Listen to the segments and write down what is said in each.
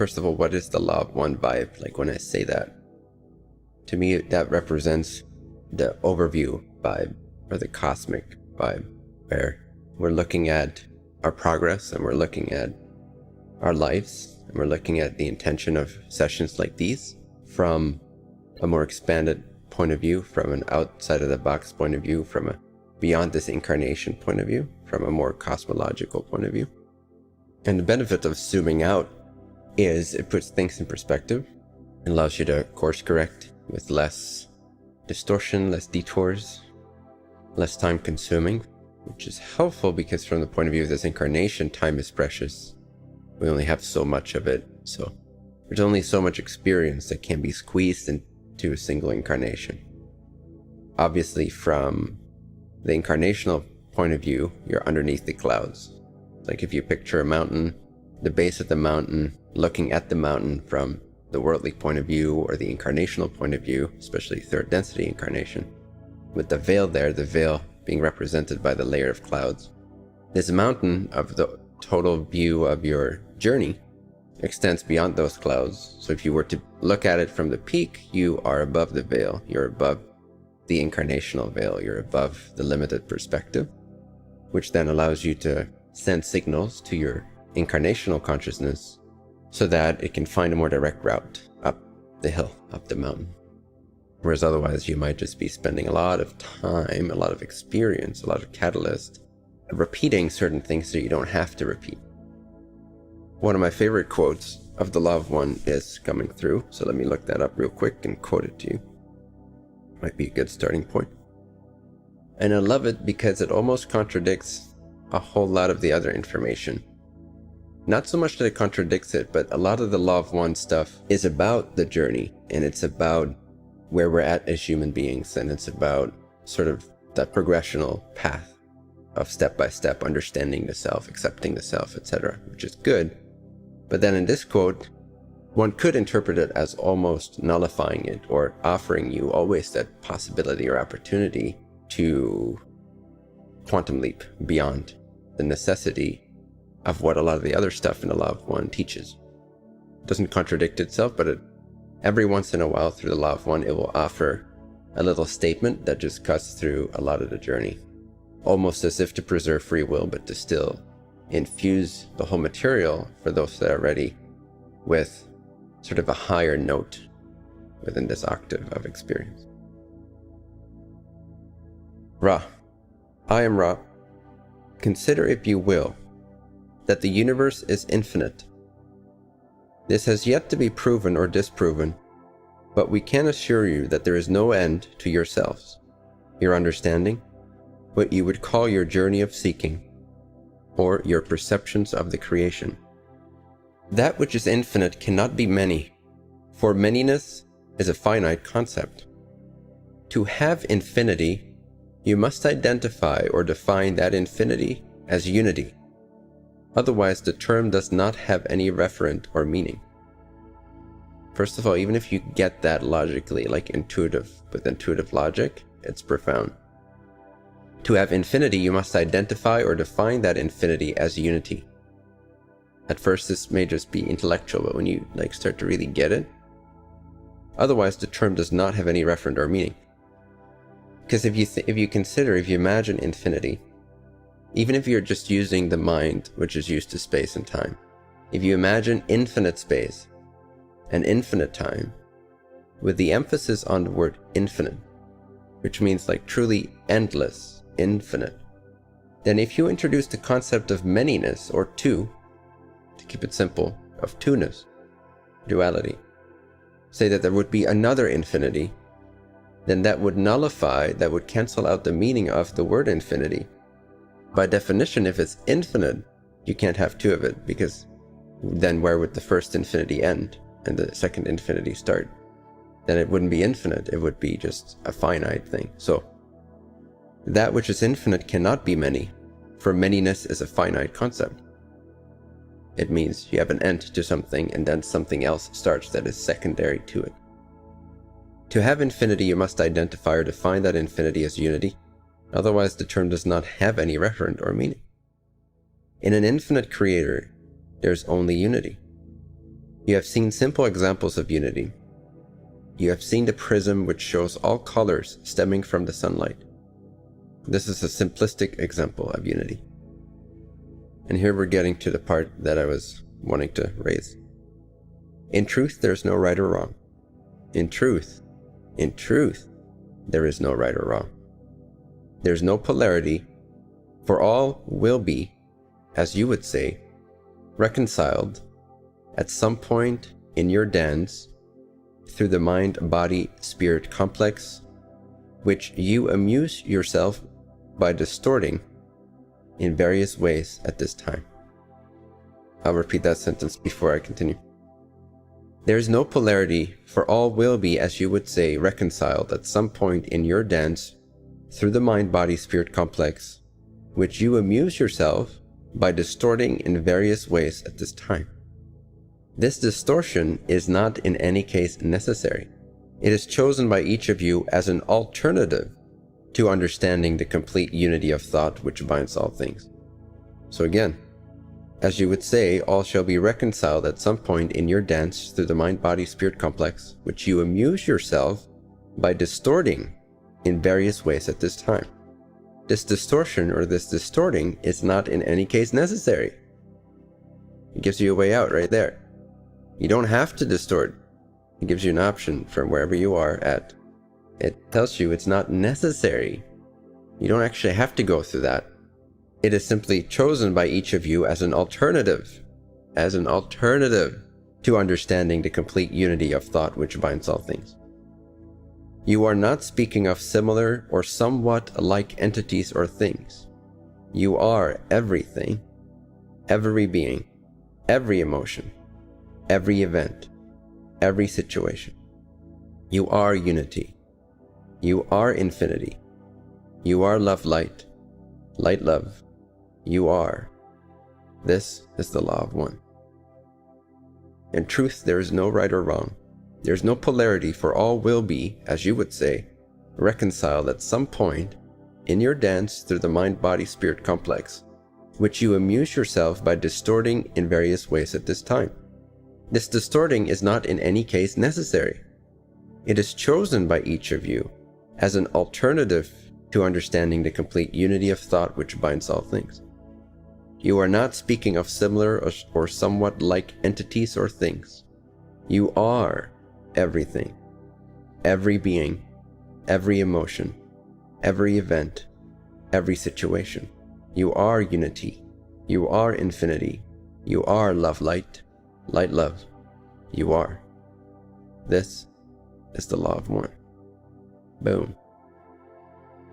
First of all, what is the law of one vibe? Like when I say that, to me, that represents the overview vibe or the cosmic vibe, where we're looking at our progress and we're looking at our lives and we're looking at the intention of sessions like these from a more expanded point of view, from an outside of the box point of view, from a beyond this incarnation point of view, from a more cosmological point of view. And the benefit of zooming out is it puts things in perspective. It allows you to course correct with less distortion, less detours, less time consuming, which is helpful because from the point of view of this incarnation, time is precious. We only have so much of it, so there's only so much experience that can be squeezed into a single incarnation. Obviously, from the incarnational point of view, you're underneath the clouds. Like if you picture a mountain, the base of the mountain, looking at the mountain from the worldly point of view or the incarnational point of view, especially third density incarnation, with the veil there, the veil being represented by the layer of clouds. This mountain of the total view of your journey extends beyond those clouds. So if you were to look at it from the peak, you are above the veil, you're above the incarnational veil, you're above the limited perspective, which then allows you to send signals to your incarnational consciousness so that it can find a more direct route up the hill, up the mountain. Whereas otherwise you might just be spending a lot of time, a lot of experience, a lot of catalyst, repeating certain things that you don't have to repeat. One of my favorite quotes of the Law of One is coming through, so let me look that up real quick and quote it to you. Might be a good starting point. And I love it because it almost contradicts a whole lot of the other information. Not so much that it contradicts it, but a lot of the Law of One stuff is about the journey, and it's about where we're at as human beings, and it's about sort of that progressional path of step-by-step understanding the self, accepting the self, etc., which is good. But then in this quote, one could interpret it as almost nullifying it or offering you always that possibility or opportunity to quantum leap beyond the necessity of what a lot of the other stuff in the Law of One teaches. It doesn't contradict itself, but every once in a while through the Law of One, it will offer a little statement that just cuts through a lot of the journey, almost as if to preserve free will, but to still infuse the whole material for those that are ready with sort of a higher note within this octave of experience. Ra. I am Ra. Consider, if you will, that the universe is infinite. This has yet to be proven or disproven, but we can assure you that there is no end to yourselves, your understanding, what you would call your journey of seeking, or your perceptions of the creation. That which is infinite cannot be many, for manyness is a finite concept. To have infinity, you must identify or define that infinity as unity. Otherwise, the term does not have any referent or meaning. First of all, even if you get that logically, like with intuitive logic, it's profound. To have infinity, you must identify or define that infinity as unity. At first, this may just be intellectual, but when you start to really get it, otherwise the term does not have any referent or meaning. Because if you imagine infinity, even if you're just using the mind, which is used to space and time, if you imagine infinite space and infinite time, with the emphasis on the word infinite, which means like truly endless, infinite, then if you introduce the concept of manyness or two, to keep it simple, of two-ness, duality, say that there would be another infinity, then that would nullify, that would cancel out the meaning of the word infinity. By definition, if it's infinite, you can't have two of it, because then where would the first infinity end and the second infinity start? Then it wouldn't be infinite, it would be just a finite thing. So that which is infinite cannot be many, for manyness is a finite concept. It means you have an end to something and then something else starts that is secondary to it. To have infinity, you must identify or define that infinity as unity. Otherwise, the term does not have any referent or meaning. In an infinite creator, there's only unity. You have seen simple examples of unity. You have seen the prism which shows all colors stemming from the sunlight. This is a simplistic example of unity. And here we're getting to the part that I was wanting to raise. In truth, there's no right or wrong. In truth, there is no right or wrong. There's no polarity, for all will be, as you would say, reconciled at some point in your dance through the mind-body-spirit complex, which you amuse yourself by distorting in various ways at this time. I'll repeat that sentence before I continue. There is no polarity, for all will be, as you would say, reconciled at some point in your dance through the mind-body-spirit complex, which you amuse yourself by distorting in various ways at this time. This distortion is not in any case necessary. It is chosen by each of you as an alternative to understanding the complete unity of thought which binds all things. So again, as you would say, all shall be reconciled at some point in your dance through the mind-body-spirit complex, which you amuse yourself by distorting in various ways at this time. This distortion or this distorting is not in any case necessary. It gives you a way out right there. You don't have to distort. It gives you an option from wherever you are at. It tells you it's not necessary. You don't actually have to go through that. It is simply chosen by each of you as an alternative to understanding the complete unity of thought which binds all things. You are not speaking of similar or somewhat alike entities or things. You are everything, every being, every emotion, every event, every situation. You are unity. You are infinity. You are love light, light love. You are. This is the law of one. In truth, there is no right or wrong. There is no polarity, for all will be, as you would say, reconciled at some point in your dance through the mind-body-spirit complex, which you amuse yourself by distorting in various ways at this time. This distorting is not in any case necessary. It is chosen by each of you as an alternative to understanding the complete unity of thought which binds all things. You are not speaking of similar or somewhat like entities or things. You are everything, every being, every emotion, every event, every situation. You are unity. You are infinity. You are love light, light love. You are. This is the law of one. Boom.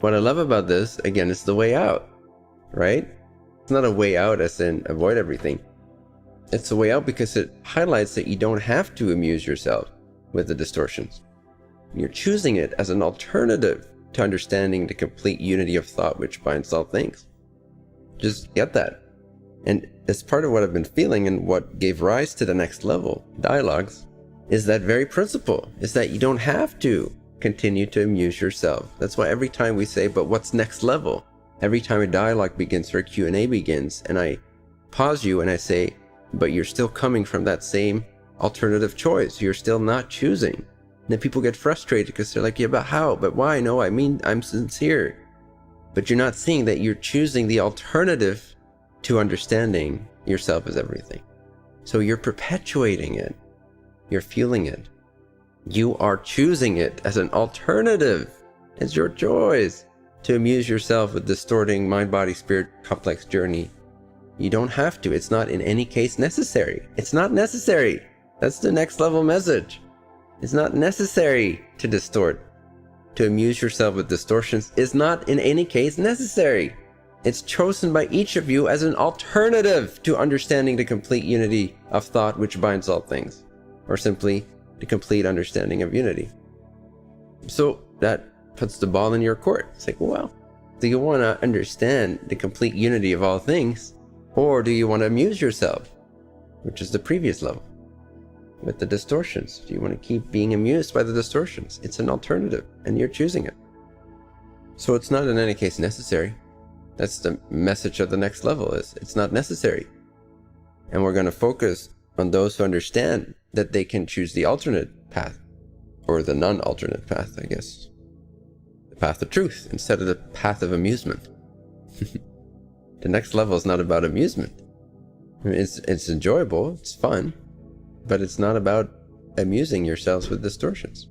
What I love about this, again, is the way out, right? It's not a way out as in avoid everything. It's a way out because it highlights that you don't have to amuse yourself with the distortions. You're choosing it as an alternative to understanding the complete unity of thought which binds all things. Just get that. And as part of what I've been feeling and what gave rise to the next level dialogues is that very principle, is that you don't have to continue to amuse yourself. That's why every time we say, but what's next level? Every time a dialogue begins or a Q&A begins, and I pause you and I say, but you're still coming from that same alternative choice. You're still not choosing. And then people get frustrated because they're like, yeah, but how? But why? No, I mean, I'm sincere. But you're not seeing that you're choosing the alternative to understanding yourself as everything. So you're perpetuating it. You're feeling it. You are choosing it as an alternative. It's your choice to amuse yourself with distorting mind-body-spirit complex journey. You don't have to. It's not in any case necessary. It's not necessary. That's the next level message. It's not necessary to distort. To amuse yourself with distortions is not in any case necessary. It's chosen by each of you as an alternative to understanding the complete unity of thought which binds all things, or simply the complete understanding of unity. So that puts the ball in your court. It's like, well, do you want to understand the complete unity of all things, or do you want to amuse yourself, which is the previous level, with the distortions? Do you want to keep being amused by the distortions? It's an alternative, and you're choosing it. So it's not in any case necessary. That's the message of the next level, is it's not necessary. And we're going to focus on those who understand that they can choose the alternate path, or the non-alternate path, I guess. The path of truth instead of the path of amusement. The next level is not about amusement. I mean, it's enjoyable, it's fun, but it's not about amusing yourselves with distortions.